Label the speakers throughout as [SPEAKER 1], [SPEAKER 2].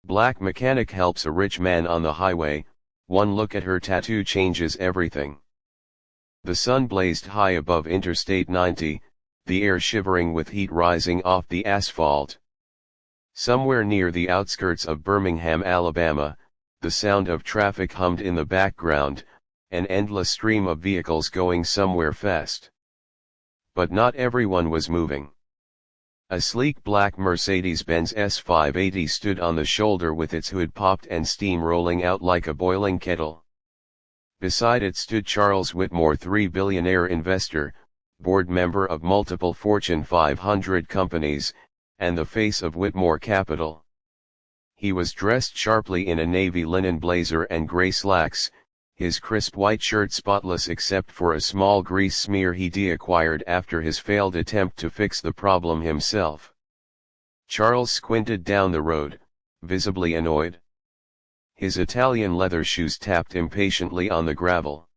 [SPEAKER 1] Black mechanic helps a rich man on the highway. One look at her tattoo changes everything. The sun blazed high above Interstate 90, the air shivering with heat rising off the asphalt. Somewhere near the outskirts of Birmingham, Alabama, the sound of traffic hummed in the background, an endless stream of vehicles going somewhere fast. But not everyone was moving. A sleek black Mercedes-Benz S580 stood on the shoulder with its hood popped and steam rolling out like a boiling kettle. Beside it stood Charles Whitmore, $3 billion investor, board member of multiple Fortune 500 companies, and the face of Whitmore Capital. He was dressed sharply in a navy linen blazer and gray slacks, his crisp white shirt spotless except for a small grease smear he acquired after his failed attempt to fix the problem himself. Charles squinted down the road, visibly annoyed. His Italian leather shoes tapped impatiently on the gravel.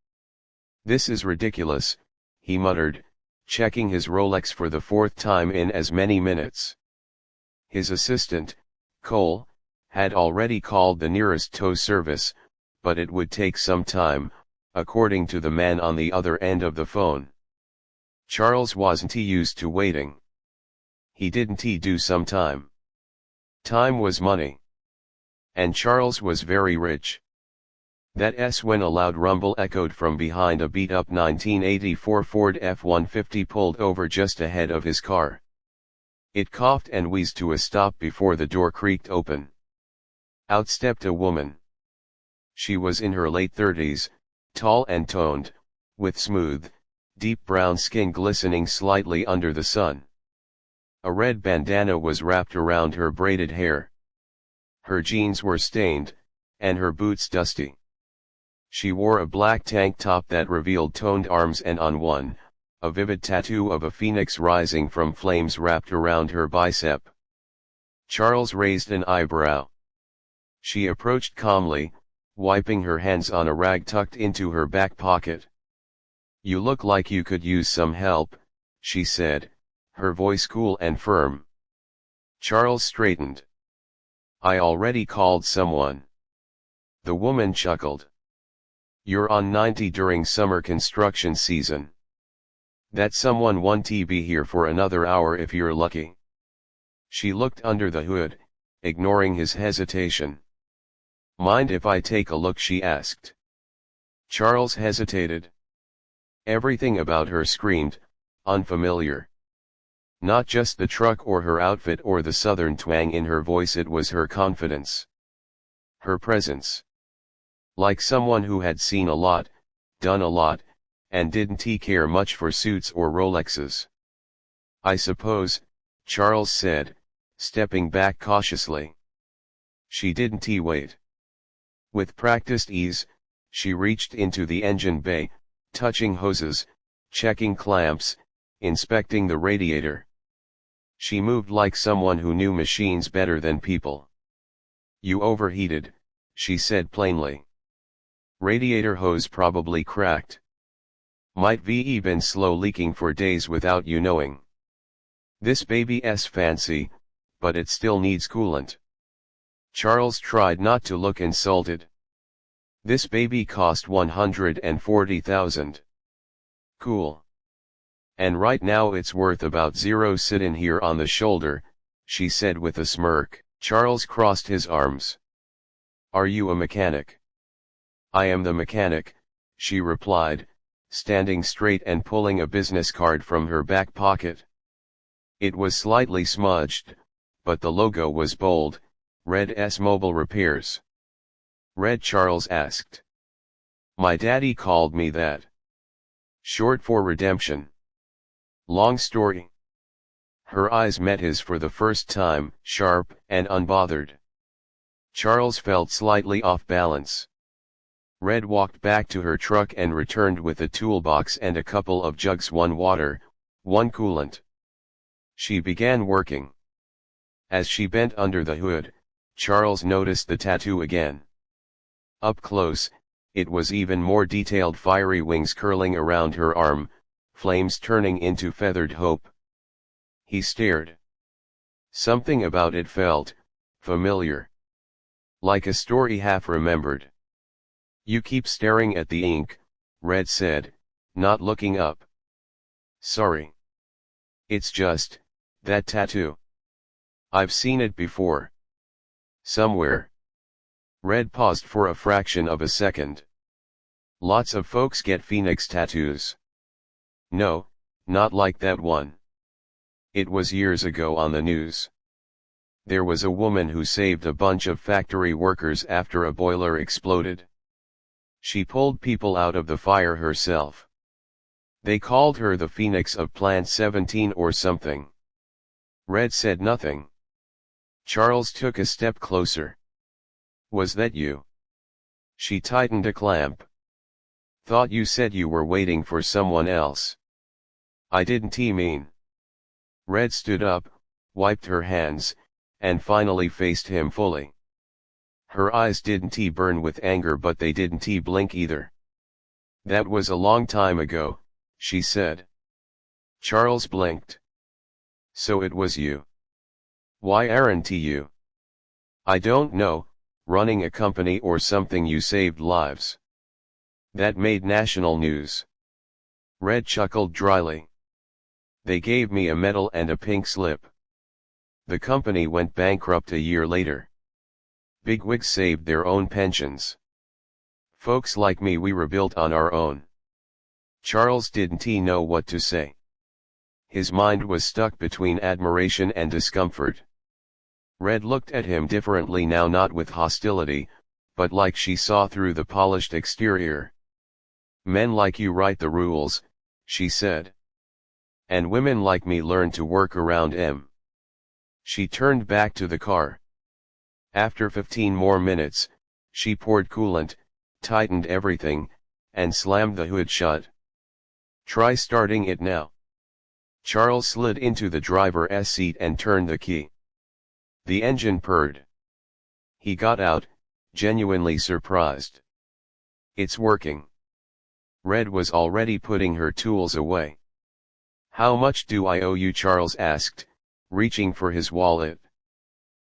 [SPEAKER 1] "This is ridiculous," he muttered, checking his Rolex for the fourth time in as many minutes. His assistant, Cole, had already called the nearest tow service, but it would take some time, according to the man on the other end of the phone. Charles wasn't used to waiting. He didn't do some time. Time was money. And Charles was very rich. That S when a loud rumble echoed from behind a beat-up 1984 Ford F-150 pulled over just ahead of his car. It coughed and wheezed to a stop before the door creaked open. Out stepped a woman. She was in her late 30s, tall and toned, with smooth, deep brown skin glistening slightly under the sun. A red bandana was wrapped around her braided hair. Her jeans were stained, and her boots dusty. She wore a black tank top that revealed toned arms and on one, a vivid tattoo of a phoenix rising from flames wrapped around her bicep. Charles raised an eyebrow. She approached calmly, wiping her hands on a rag tucked into her back pocket. "You look like you could use some help," she said, her voice cool and firm. Charles straightened. "I already called someone." The woman chuckled. "You're on 90 during summer construction season. That someone won't be here for another hour if you're lucky." She looked under the hood, ignoring his hesitation. "Mind if I take a look?" she asked. Charles hesitated. Everything about her screamed, unfamiliar. Not just the truck or her outfit or the southern twang in her voice, it was her confidence. Her presence. Like someone who had seen a lot, done a lot, and didn't care much for suits or Rolexes. "I suppose," Charles said, stepping back cautiously. She didn't wait. With practiced ease, she reached into the engine bay, touching hoses, checking clamps, inspecting the radiator. She moved like someone who knew machines better than people. "You overheated," she said plainly. "Radiator hose probably cracked. Might be been slow leaking for days without you knowing. This baby's fancy, but it still needs coolant." Charles tried not to look insulted. "This baby cost $140,000. Cool. And right now it's worth about zero. Sit in here on the shoulder," she said with a smirk. Charles crossed his arms. "Are you a mechanic?" "I am the mechanic," she replied, standing straight and pulling a business card from her back pocket. It was slightly smudged, but the logo was bold, Red S Mobile Repairs. "Red?" Charles asked. "My daddy called me that. Short for redemption. Long story." Her eyes met his for the first time, sharp and unbothered. Charles felt slightly off balance. Red walked back to her truck and returned with a toolbox and a couple of jugs, one water, one coolant. She began working. As she bent under the hood, Charles noticed the tattoo again. Up close, it was even more detailed, fiery wings curling around her arm, flames turning into feathered hope. He stared. Something about it felt familiar. Like a story half remembered. You keep staring at the ink, Red said, not looking up. Sorry. It's just, that tattoo. I've seen it before. Somewhere. Red paused for a fraction of a second. Lots of folks get phoenix tattoos. No, not like that one. It was years ago on the news. There was a woman who saved a bunch of factory workers after a boiler exploded. She pulled people out of the fire herself. They called her the Phoenix of Plant 17 or something. Red said nothing. Charles took a step closer. Was that you? She tightened a clamp. Thought you said you were waiting for someone else. I didn't mean. Red stood up, wiped her hands, and finally faced him fully. Her eyes didn't burn with anger, but they didn't blink either. That was a long time ago, she said. Charles blinked. So it was you. Why aren't you? I don't know, running a company or something. You saved lives. That made national news. Red chuckled dryly. They gave me a medal and a pink slip. The company went bankrupt a year later. Bigwigs saved their own pensions. Folks like me, we rebuilt on our own. Charles didn't know what to say. His mind was stuck between admiration and discomfort. Red looked at him differently now, not with hostility, but like she saw through the polished exterior. Men like you write the rules, she said. And women like me learn to work around 'em. She turned back to the car. After 15 more minutes, she poured coolant, tightened everything, and slammed the hood shut. Try starting it now. Charles slid into the driver's seat and turned the key. The engine purred. He got out, genuinely surprised. It's working. Red was already putting her tools away. How much do I owe you? Charles asked, reaching for his wallet.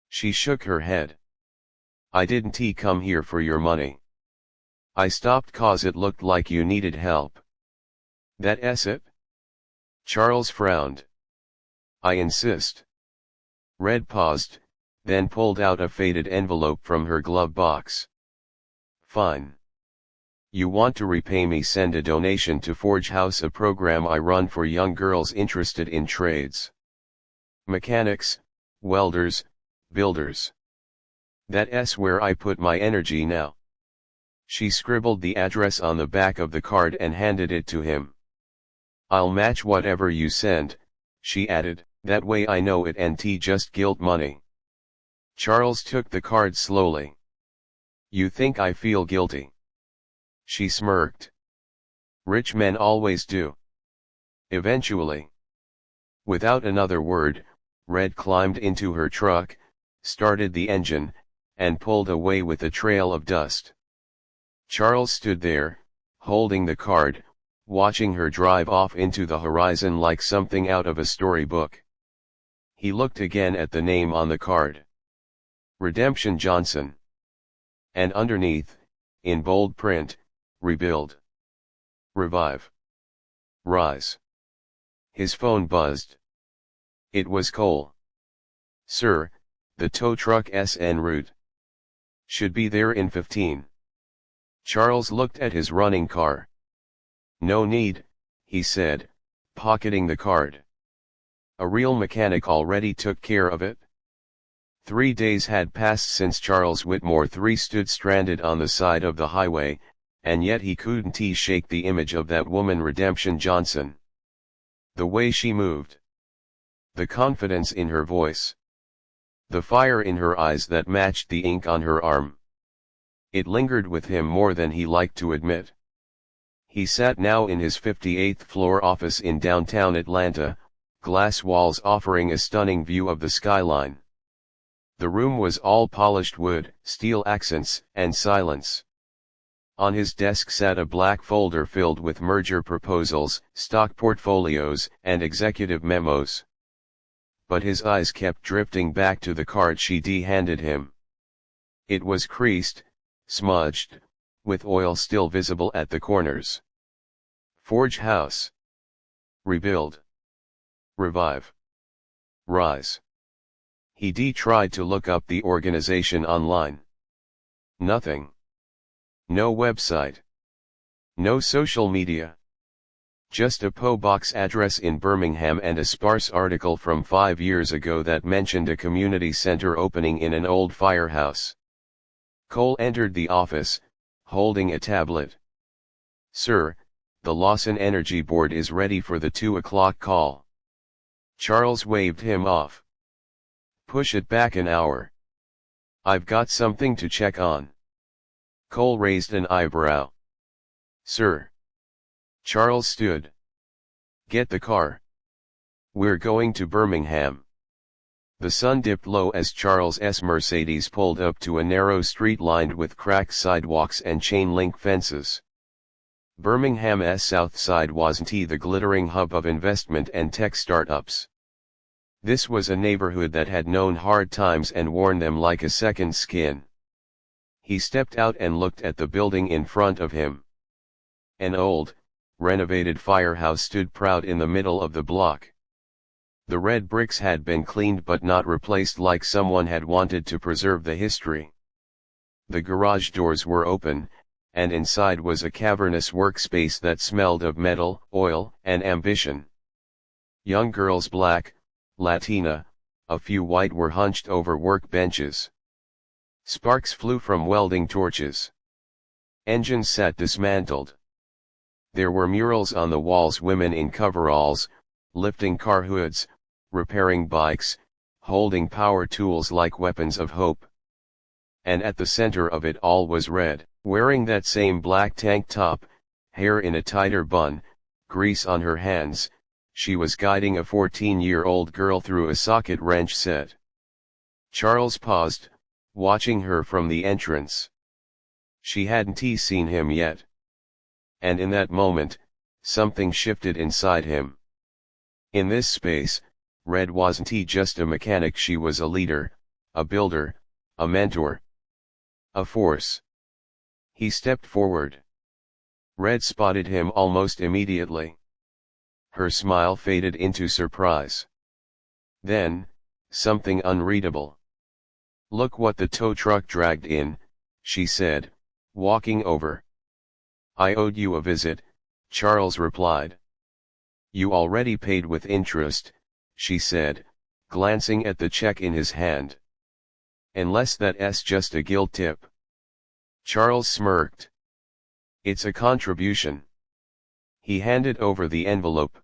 [SPEAKER 1] She shook her head. I didn't come here for your money. I stopped 'cause it looked like you needed help. That's it? Charles frowned. I insist. Red paused, then pulled out a faded envelope from her glove box. Fine. You want to repay me? Send a donation to Forge House, a program I run for young girls interested in trades. Mechanics, welders, builders. That's where I put my energy now. She scribbled the address on the back of the card and handed it to him. I'll match whatever you send, she added, that way I know it ain't just guilt money. Charles took the card slowly. You think I feel guilty? She smirked. Rich men always do. Eventually. Without another word, Red climbed into her truck, started the engine, and pulled away with a trail of dust. Charles stood there, holding the card, watching her drive off into the horizon like something out of a storybook. He looked again at the name on the card. Redemption Johnson. And underneath, in bold print, rebuild. Revive. Rise. His phone buzzed. It was Cole. Sir, the tow truck's en route. Should be there in 15. Charles looked at his running car. No need, he said, pocketing the card. A real mechanic already took care of it. 3 days had passed since Charles Whitmore 3 stood stranded on the side of the highway, and yet he couldn't shake the image of that woman Redemption Johnson. The way she moved. The confidence in her voice. The fire in her eyes that matched the ink on her arm. It lingered with him more than he liked to admit. He sat now in his 58th floor office in downtown Atlanta, glass walls offering a stunning view of the skyline. The room was all polished wood, steel accents, and silence. On his desk sat a black folder filled with merger proposals, stock portfolios, and executive memos. But his eyes kept drifting back to the card she handed him. It was creased, smudged, with oil still visible at the corners. Forge house. Rebuild. Revive. Rise. He tried to look up the organization online. Nothing. No website. No social media. Just a PO box address in Birmingham and a sparse article from 5 years ago that mentioned a community center opening in an old firehouse. Cole entered the office, holding a tablet. "Sir, the Lawson Energy Board is ready for the 2 o'clock call." Charles waved him off. "Push it back an hour. I've got something to check on." Cole raised an eyebrow. "Sir." Charles stood. "Get the car. We're going to Birmingham." The sun dipped low as Charles's Mercedes pulled up to a narrow street lined with cracked sidewalks and chain-link fences. Birmingham's south side wasn't the glittering hub of investment and tech startups. This was a neighborhood that had known hard times and worn them like a second skin. He stepped out and looked at the building in front of him. An old, renovated firehouse stood proud in the middle of the block. The red bricks had been cleaned but not replaced, like someone had wanted to preserve the history. The garage doors were open, and inside was a cavernous workspace that smelled of metal, oil, and ambition. Young girls, black, Latina, a few white, were hunched over work benches. Sparks flew from welding torches. Engines sat dismantled. There were murals on the walls, women in coveralls, lifting car hoods, repairing bikes, holding power tools like weapons of hope. And at the center of it all was Red, wearing that same black tank top, hair in a tighter bun, grease on her hands. She was guiding a 14-year-old girl through a socket wrench set. Charles paused, watching her from the entrance. She hadn't seen him yet. And in that moment, something shifted inside him. In this space, Red wasn't just a mechanic, she was a leader, a builder, a mentor. A force. He stepped forward. Red spotted him almost immediately. Her smile faded into surprise. Then, something unreadable. "Look what the tow truck dragged in," she said, walking over. "I owed you a visit," Charles replied. "You already paid with interest," she said, glancing at the check in his hand. "Unless that's just a guilt tip." Charles smirked. "It's a contribution." He handed over the envelope.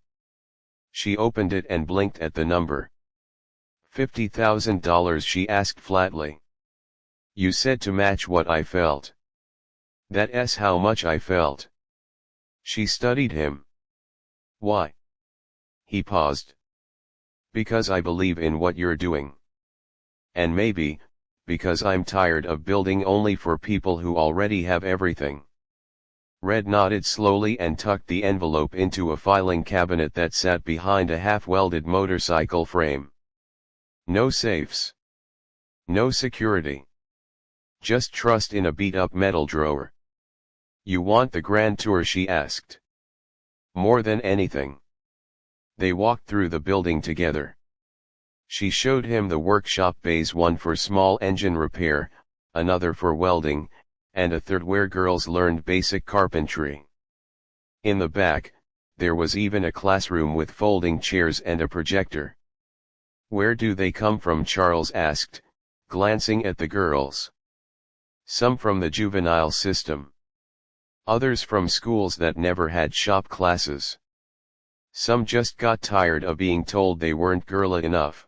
[SPEAKER 1] She opened it and blinked at the number. $50,000, she asked flatly. "You said to match what I felt." "That's how much I felt." She studied him. "Why?" He paused. "Because I believe in what you're doing. And maybe, because I'm tired of building only for people who already have everything." Red nodded slowly and tucked the envelope into a filing cabinet that sat behind a half-welded motorcycle frame. No safes. No security. Just trust in a beat-up metal drawer. "You want the grand tour?" she asked. "More than anything." They walked through the building together. She showed him the workshop bays, one for small engine repair, another for welding, and a third where girls learned basic carpentry. In the back, there was even a classroom with folding chairs and a projector. "Where do they come from?" Charles asked, glancing at the girls. "Some from the juvenile system. Others from schools that never had shop classes. Some just got tired of being told they weren't girly enough."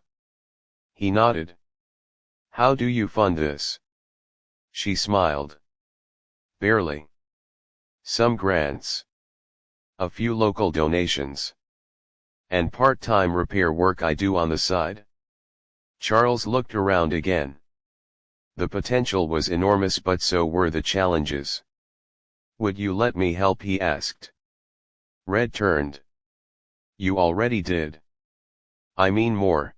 [SPEAKER 1] He nodded. "How do you fund this?" She smiled. "Barely. Some grants. A few local donations. And part-time repair work I do on the side." Charles looked around again. The potential was enormous, but so were the challenges. "Would you let me help?" he asked. Red turned. "You already did. I mean more.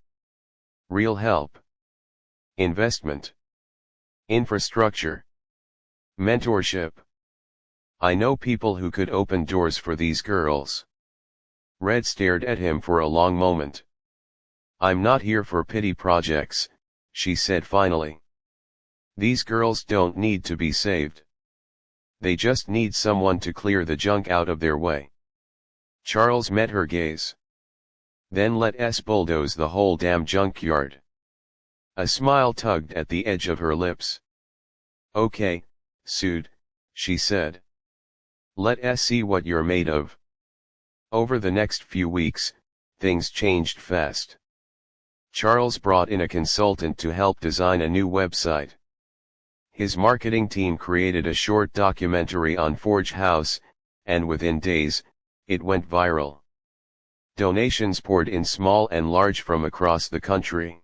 [SPEAKER 1] Real help. Investment." Infrastructure. Mentorship. I know people who could open doors for these girls. Red stared at him for a long moment. I'm not here for pity projects, she said finally. These girls don't need to be saved. They just need someone to clear the junk out of their way. Charles met her gaze. Then let us bulldoze the whole damn junkyard. A smile tugged at the edge of her lips. Okay, Sood, she said. Let us see what you're made of. Over the next few weeks, things changed fast. Charles brought in a consultant to help design a new website. His marketing team created a short documentary on Forge House, and within days, it went viral. Donations poured in small and large from across the country.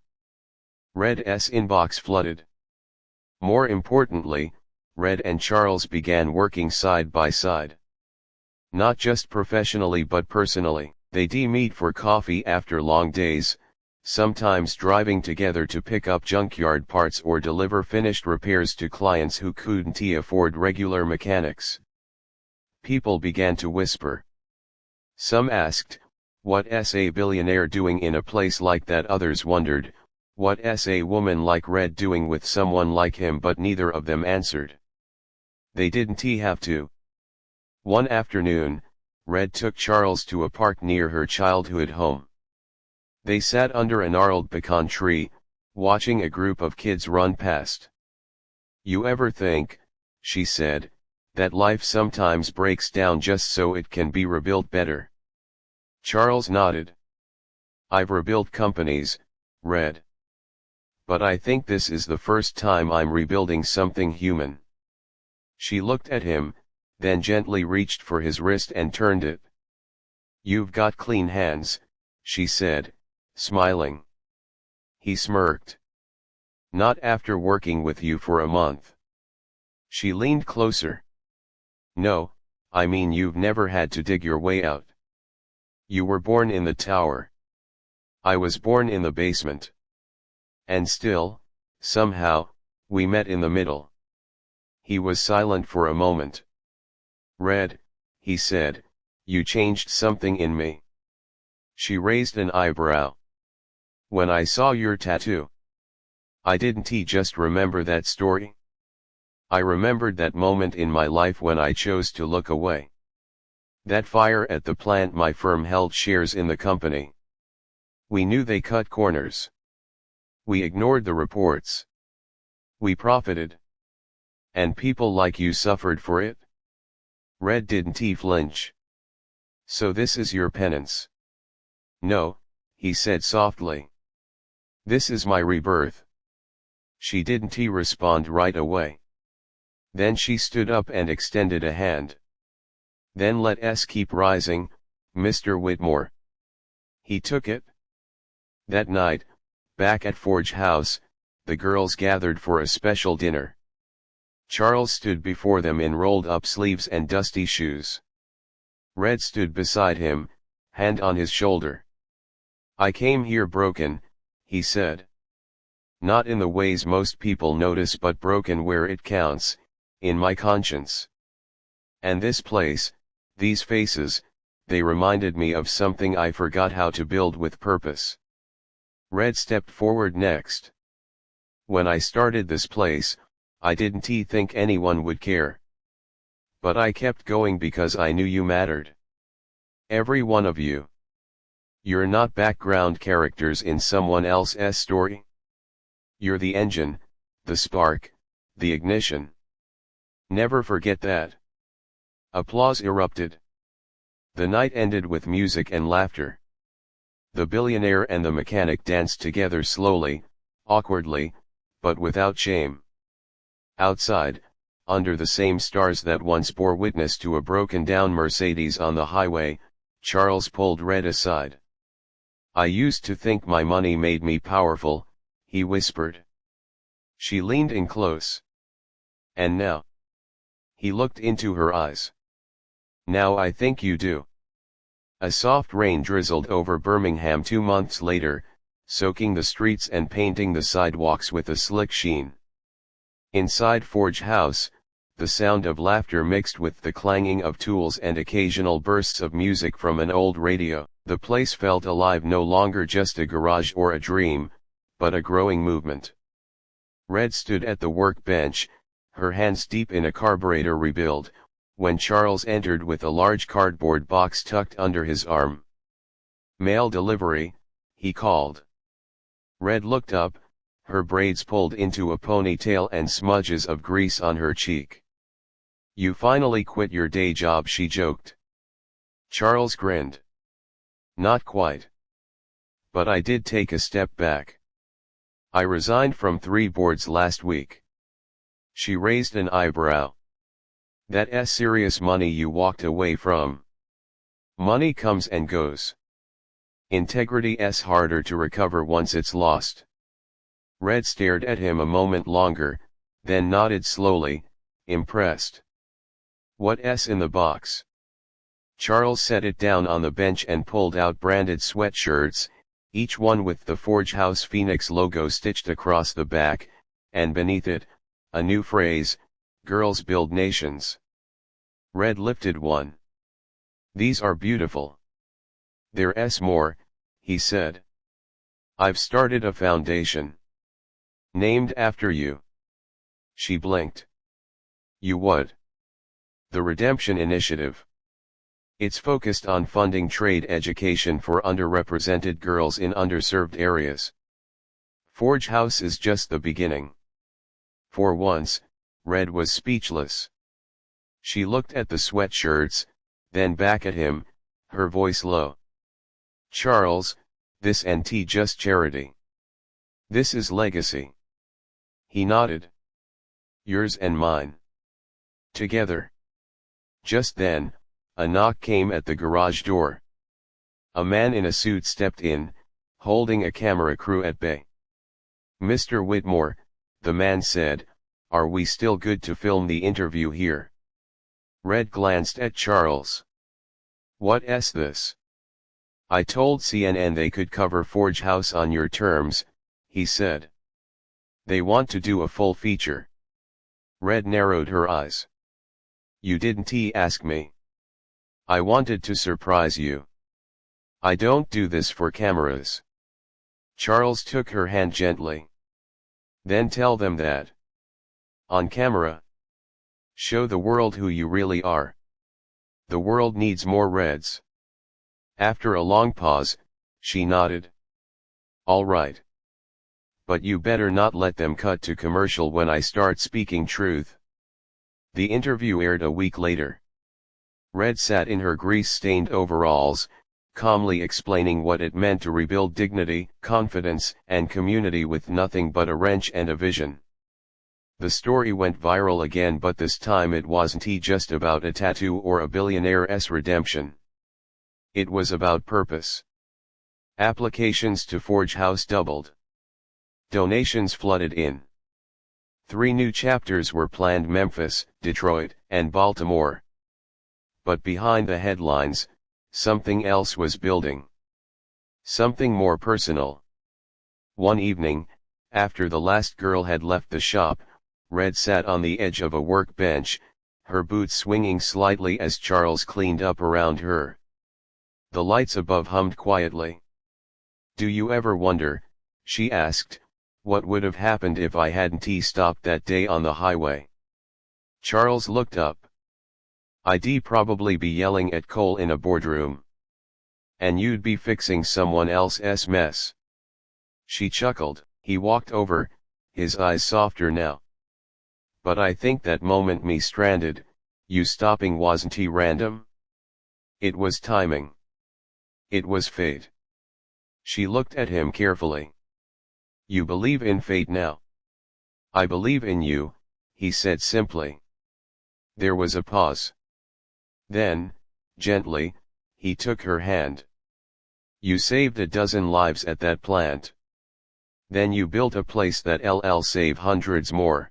[SPEAKER 1] Red's inbox flooded. More importantly, Red and Charles began working side by side. Not just professionally but personally. They'd meet for coffee after long days, sometimes driving together to pick up junkyard parts or deliver finished repairs to clients who couldn't afford regular mechanics. People began to whisper. Some asked, what's a billionaire doing in a place like that? Others wondered, what's a woman like Red doing with someone like him? But neither of them answered. They didn't have to. One afternoon, Red took Charles to a park near her childhood home. They sat under a gnarled pecan tree, watching a group of kids run past. You ever think, she said, that life sometimes breaks down just so it can be rebuilt better? Charles nodded. I've rebuilt companies, Red. But I think this is the first time I'm rebuilding something human. She looked at him, then gently reached for his wrist and turned it. You've got clean hands, she said, smiling. He smirked. Not after working with you for a month. She leaned closer. No, I mean you've never had to dig your way out. You were born in the tower. I was born in the basement. And still, somehow, we met in the middle. He was silent for a moment. Red, he said, you changed something in me. She raised an eyebrow. When I saw your tattoo. I didn't just remember that story. I remembered that moment in my life when I chose to look away. That fire at the plant my firm held shares in the company. We knew they cut corners. We ignored the reports. We profited. And people like you suffered for it? Red didn't flinch. So this is your penance? No, he said softly. This is my rebirth. She didn't respond right away. Then she stood up and extended a hand. Then let us keep rising, Mr. Whitmore. He took it. That night, back at Forge House, the girls gathered for a special dinner. Charles stood before them in rolled-up sleeves and dusty shoes. Red stood beside him, hand on his shoulder. I came here broken, he said. Not in the ways most people notice, but broken where it counts, in my conscience. And this place, these faces, they reminded me of something I forgot how to build with purpose. Red stepped forward next. When I started this place, I didn't think anyone would care. But I kept going because I knew you mattered. Every one of you. You're not background characters in someone else's story. You're the engine, the spark, the ignition. Never forget that. Applause erupted. The night ended with music and laughter. The billionaire and the mechanic danced together slowly, awkwardly, but without shame. Outside, under the same stars that once bore witness to a broken-down Mercedes on the highway, Charles pulled Red aside. I used to think my money made me powerful, he whispered. She leaned in close. And now? He looked into her eyes. Now I think you do. A soft rain drizzled over Birmingham 2 months later, soaking the streets and painting the sidewalks with a slick sheen. Inside Forge House, the sound of laughter mixed with the clanging of tools and occasional bursts of music from an old radio. The place felt alive, no longer just a garage or a dream, but a growing movement. Red stood at the workbench, her hands deep in a carburetor rebuild, when Charles entered with a large cardboard box tucked under his arm. "Mail delivery," he called. Red looked up, her braids pulled into a ponytail and smudges of grease on her cheek. "You finally quit your day job," she joked. Charles grinned. "Not quite. But I did take a step back. I resigned from 3 boards last week." She raised an eyebrow. "That's serious money you walked away from." "Money comes and goes. Integrity's harder to recover once it's lost." Red stared at him a moment longer, then nodded slowly, impressed. "What's in the box?" Charles set it down on the bench and pulled out branded sweatshirts, each one with the Forge House Phoenix logo stitched across the back, and beneath it, a new phrase, "Girls Build Nations." Red lifted one. "These are beautiful." "There's more," he said. "I've started a foundation. Named after you." She blinked. "You what?" "The Redemption Initiative. It's focused on funding trade education for underrepresented girls in underserved areas. Forge House is just the beginning." For once, Red was speechless. She looked at the sweatshirts, then back at him, her voice low. "Charles, this ain't just charity. This is legacy." He nodded. "Yours and mine. Together." Just then, a knock came at the garage door. A man in a suit stepped in, holding a camera crew at bay. "Mr. Whitmore," the man said, "are we still good to film the interview here?" Red glanced at Charles. "What's this?" "I told CNN they could cover Forge House on your terms," he said. "They want to do a full feature." Red narrowed her eyes. "You didn't ask me. I wanted to surprise you. I don't do this for cameras." Charles took her hand gently. "Then tell them that. On camera. Show the world who you really are. The world needs more Reds." After a long pause, she nodded. "All right. But you better not let them cut to commercial when I start speaking truth." The interview aired a week later. Red sat in her grease-stained overalls, calmly explaining what it meant to rebuild dignity, confidence, and community with nothing but a wrench and a vision. The story went viral again, but this time it wasn't just about a tattoo or a billionaire's redemption. It was about purpose. Applications to Forge House doubled. Donations flooded in. 3 new chapters were planned: Memphis, Detroit, and Baltimore. But behind the headlines, something else was building. Something more personal. One evening, after the last girl had left the shop, Red sat on the edge of a workbench, her boots swinging slightly as Charles cleaned up around her. The lights above hummed quietly. "Do you ever wonder," she asked, "what would have happened if I hadn't stopped that day on the highway?" Charles looked up. "I'd probably be yelling at Cole in a boardroom. And you'd be fixing someone else's mess." She chuckled. He walked over, his eyes softer now. "But I think that moment me stranded, you stopping wasn't random? It was timing. It was fate." She looked at him carefully. "You believe in fate now?" "I believe in you," he said simply. There was a pause. Then, gently, he took her hand. "You saved a dozen lives at that plant. Then you built a place that'll save hundreds more.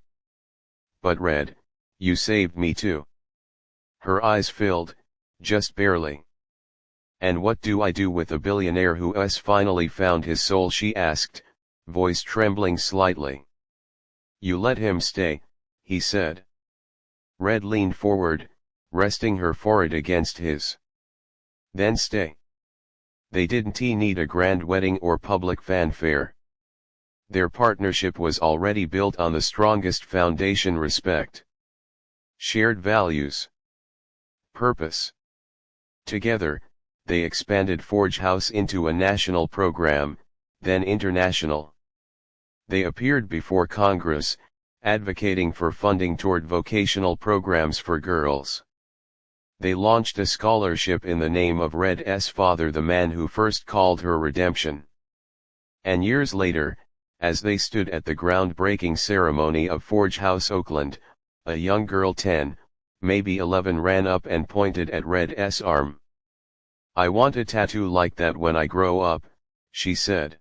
[SPEAKER 1] But Red, you saved me too." Her eyes filled, just barely. "And what do I do with a billionaire who's finally found his soul?" she asked, voice trembling slightly. "You let him stay," he said. Red leaned forward, resting her forehead against his. Then stay. They didn't need a grand wedding or public fanfare. Their partnership was already built on the strongest foundation: respect, shared values, purpose. Together, they expanded Forge House into a national program, then international. They appeared before Congress, advocating for funding toward vocational programs for girls. They launched a scholarship in the name of Red's father, the man who first called her redemption. And years later, as they stood at the groundbreaking ceremony of Forge House Oakland, a young girl 10, maybe 11 ran up and pointed at Red's arm. "I want a tattoo like that when I grow up," she said.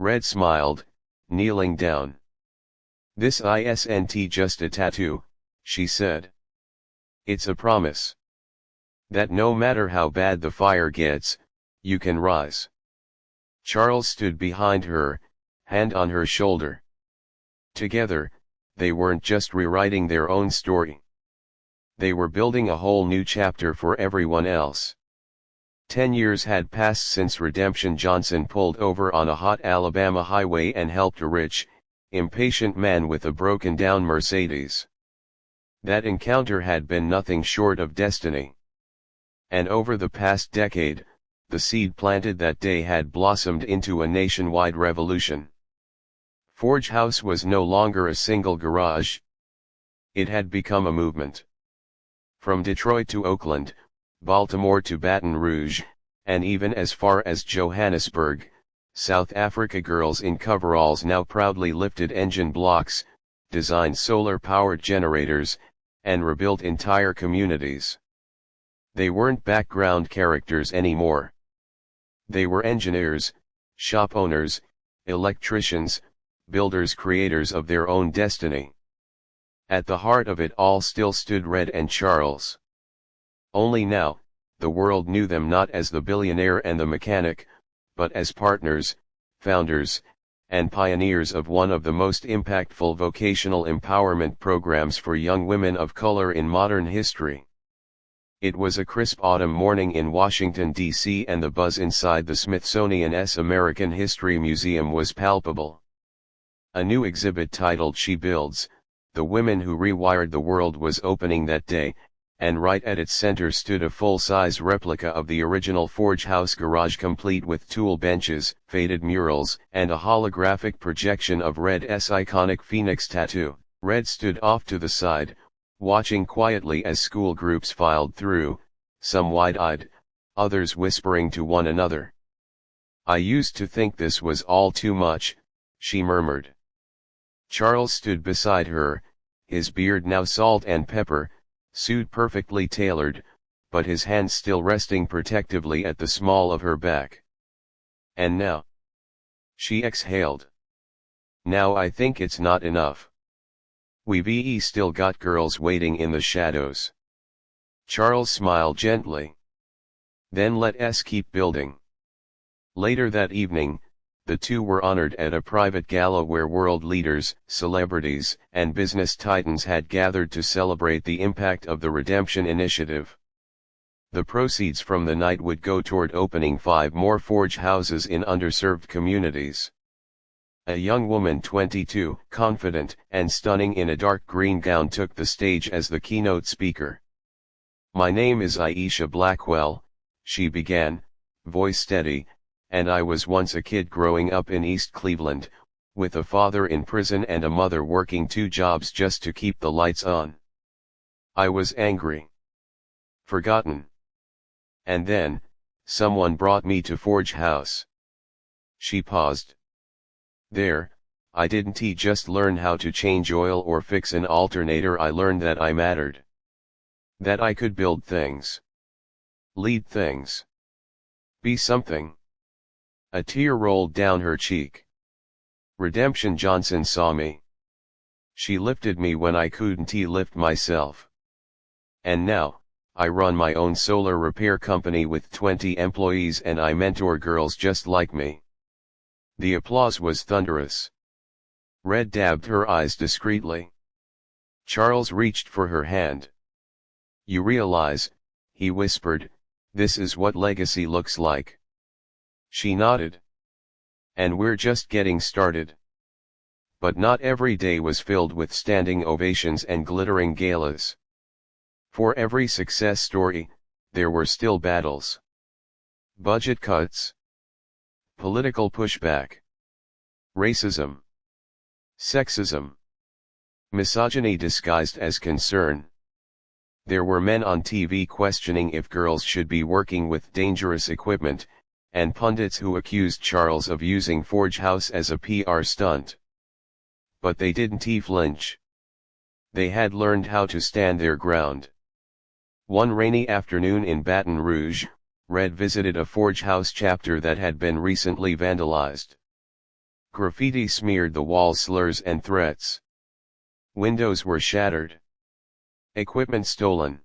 [SPEAKER 1] Red smiled, kneeling down. "This isn't just a tattoo," she said. "It's a promise. That no matter how bad the fire gets, you can rise." Charles stood behind her, hand on her shoulder. Together, they weren't just rewriting their own story. They were building a whole new chapter for everyone else. 10 years had passed since Redemption Johnson pulled over on a hot Alabama highway and helped a rich, impatient man with a broken-down Mercedes. That encounter had been nothing short of destiny. And over the past decade, the seed planted that day had blossomed into a nationwide revolution. Forge House was no longer a single garage. It had become a movement. From Detroit to Oakland, Baltimore to Baton Rouge, and even as far as Johannesburg, South Africa, girls in coveralls now proudly lifted engine blocks, designed solar-powered generators, and rebuilt entire communities. They weren't background characters anymore. They were engineers, shop owners, electricians, builders, creators of their own destiny. At the heart of it all still stood Red and Charles. Only now, the world knew them not as the billionaire and the mechanic, but as partners, founders, and pioneers of one of the most impactful vocational empowerment programs for young women of color in modern history. It was a crisp autumn morning in Washington, D.C., and the buzz inside the Smithsonian's American History Museum was palpable. A new exhibit titled "She Builds: The Women Who Rewired the World" was opening that day, and right at its center stood a full-size replica of the original Forge House garage, complete with tool benches, faded murals, and a holographic projection of Red's iconic Phoenix tattoo. Red stood off to the side, watching quietly as school groups filed through, some wide-eyed, others whispering to one another. "I used to think this was all too much," she murmured. Charles stood beside her, his beard now salt and pepper, suit perfectly tailored, but his hands still resting protectively at the small of her back. "And now," she exhaled. "Now I think it's not enough. We've still got girls waiting in the shadows." Charles smiled gently. "Then let's keep building." Later that evening, the two were honored at a private gala where world leaders, celebrities, and business titans had gathered to celebrate the impact of the Redemption Initiative. The proceeds from the night would go toward opening 5 more Forge houses in underserved communities. A young woman 22, confident and stunning in a dark green gown, took the stage as the keynote speaker. "My name is Aisha Blackwell," she began, voice steady, "and I was once a kid growing up in East Cleveland, with a father in prison and a mother working 2 jobs just to keep the lights on. I was angry. Forgotten. And then, someone brought me to Forge House." She paused. "There, I didn't just learn how to change oil or fix an alternator. I learned that I mattered. That I could build things. Lead things. Be something." A tear rolled down her cheek. "Redemption Johnson saw me. She lifted me when I couldn't lift myself. And now, I run my own solar repair company with 20 employees, and I mentor girls just like me." The applause was thunderous. Red dabbed her eyes discreetly. Charles reached for her hand. You realize, he whispered, this is what legacy looks like. She nodded. And we're just getting started. But not every day was filled with standing ovations and glittering galas. For every success story, there were still battles. Budget cuts. Political pushback. Racism. Sexism. Misogyny disguised as concern. There were men on TV questioning if girls should be working with dangerous equipment, and pundits who accused Charles of using Forge House as a PR stunt. But they didn't flinch. They had learned how to stand their ground. One rainy afternoon in Baton Rouge, Red visited a Forge House chapter that had been recently vandalized. Graffiti smeared the walls, slurs and threats. Windows were shattered. Equipment stolen.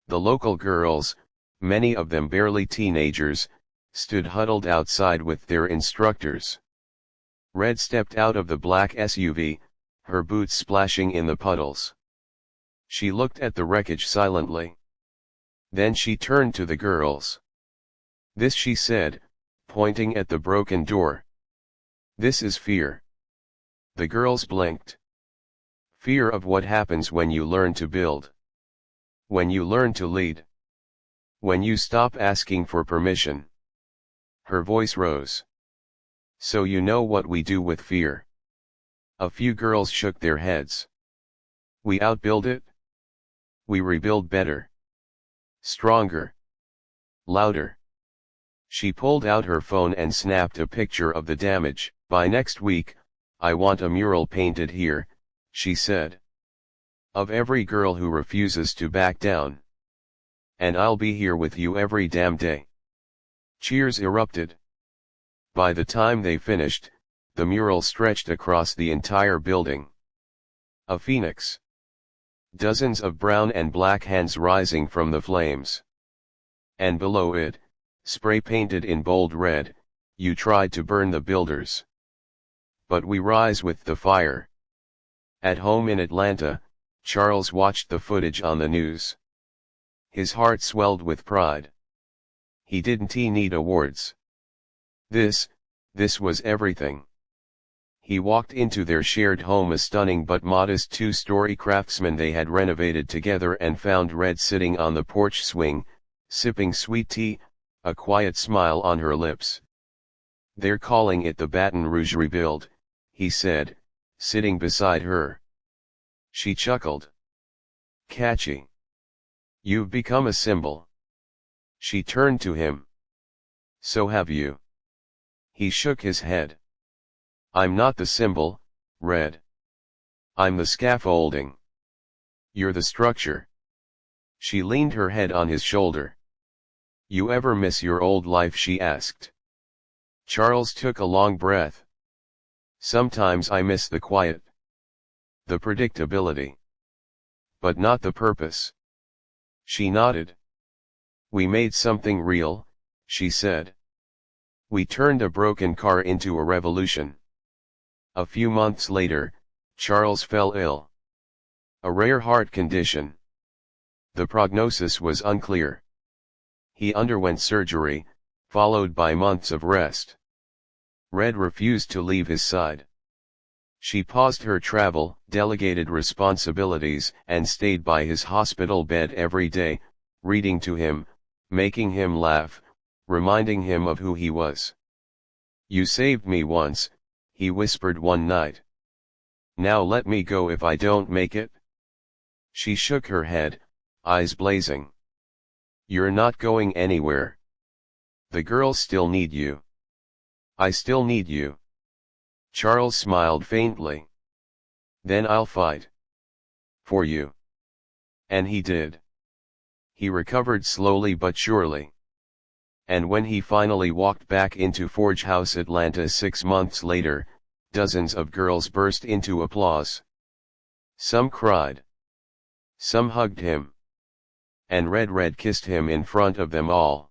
[SPEAKER 1] The local girls, many of them barely teenagers, stood huddled outside with their instructors. Red stepped out of the black SUV, her boots splashing in the puddles. She looked at the wreckage silently. Then she turned to the girls. This, she said, pointing at the broken door. This is fear. The girls blinked. Fear of what happens when you learn to build. When you learn to lead. When you stop asking for permission. Her voice rose. So you know what we do with fear? A few girls shook their heads. We outbuild it. We rebuild better. Stronger. Louder. She pulled out her phone and snapped a picture of the damage. By next week, I want a mural painted here, she said. Of every girl who refuses to back down. And I'll be here with you every damn day. Cheers erupted. By the time they finished, the mural stretched across the entire building. A phoenix. Dozens of brown and black hands rising from the flames. And below it, spray painted in bold red, you tried to burn the builders. But we rise with the fire. At home in Atlanta, Charles watched the footage on the news. His heart swelled with pride. He didn't need awards. This was everything. He walked into their shared home, a stunning but modest two-story craftsman they had renovated together, and found Red sitting on the porch swing, sipping sweet tea, a quiet smile on her lips. They're calling it the Baton Rouge Rebuild, he said, sitting beside her. She chuckled. Catchy. You've become a symbol. She turned to him. So have you. He shook his head. I'm not the symbol, Red. I'm the scaffolding. You're the structure. She leaned her head on his shoulder. You ever miss your old life? She asked. Charles took a long breath. Sometimes I miss the quiet. The predictability. But not the purpose. She nodded. We made something real, she said. We turned a broken car into a revolution. A few months later, Charles fell ill. A rare heart condition. The prognosis was unclear. He underwent surgery, followed by months of rest. Red refused to leave his side. She paused her travel, delegated responsibilities, and stayed by his hospital bed every day, reading to him, making him laugh, reminding him of who he was. You saved me once, he whispered one night. Now let me go if I don't make it. She shook her head, eyes blazing. You're not going anywhere. The girls still need you. I still need you. Charles smiled faintly. Then I'll fight. For you. And he did. He recovered slowly but surely. And when he finally walked back into Forge House Atlanta 6 months later, dozens of girls burst into applause. Some cried. Some hugged him. And Red kissed him in front of them all.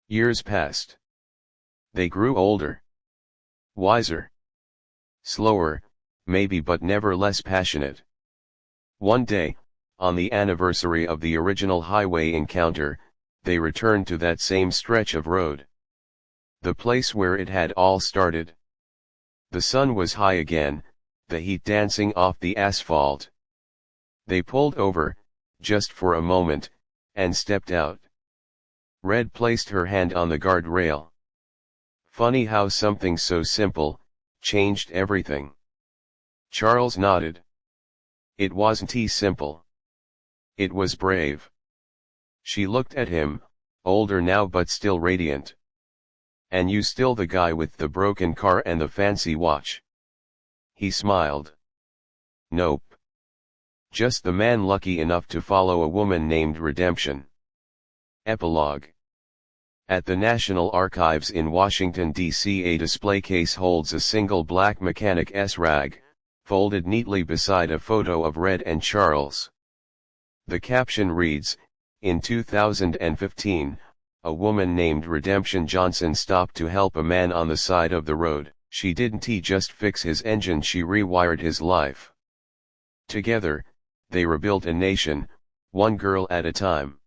[SPEAKER 1] Years passed. They grew older. Wiser. Slower, maybe, but never less passionate. One day, on the anniversary of the original highway encounter, they returned to that same stretch of road. The place where it had all started. The sun was high again, the heat dancing off the asphalt. They pulled over, just for a moment, and stepped out. Red placed her hand on the guardrail. Funny how something so simple changed everything. Charles nodded. It wasn't simple. It was brave. She looked at him, older now but still radiant. And you still the guy with the broken car and the fancy watch? He smiled. Nope. Just the man lucky enough to follow a woman named Redemption. Epilogue. At the National Archives in Washington, D.C., a display case holds a single black Mechanic S-Rag, folded neatly beside a photo of Red and Charles. The caption reads, "In 2015, a woman named Redemption Johnson stopped to help a man on the side of the road. She didn't just fix his engine, she rewired his life. Together, they rebuilt a nation, one girl at a time."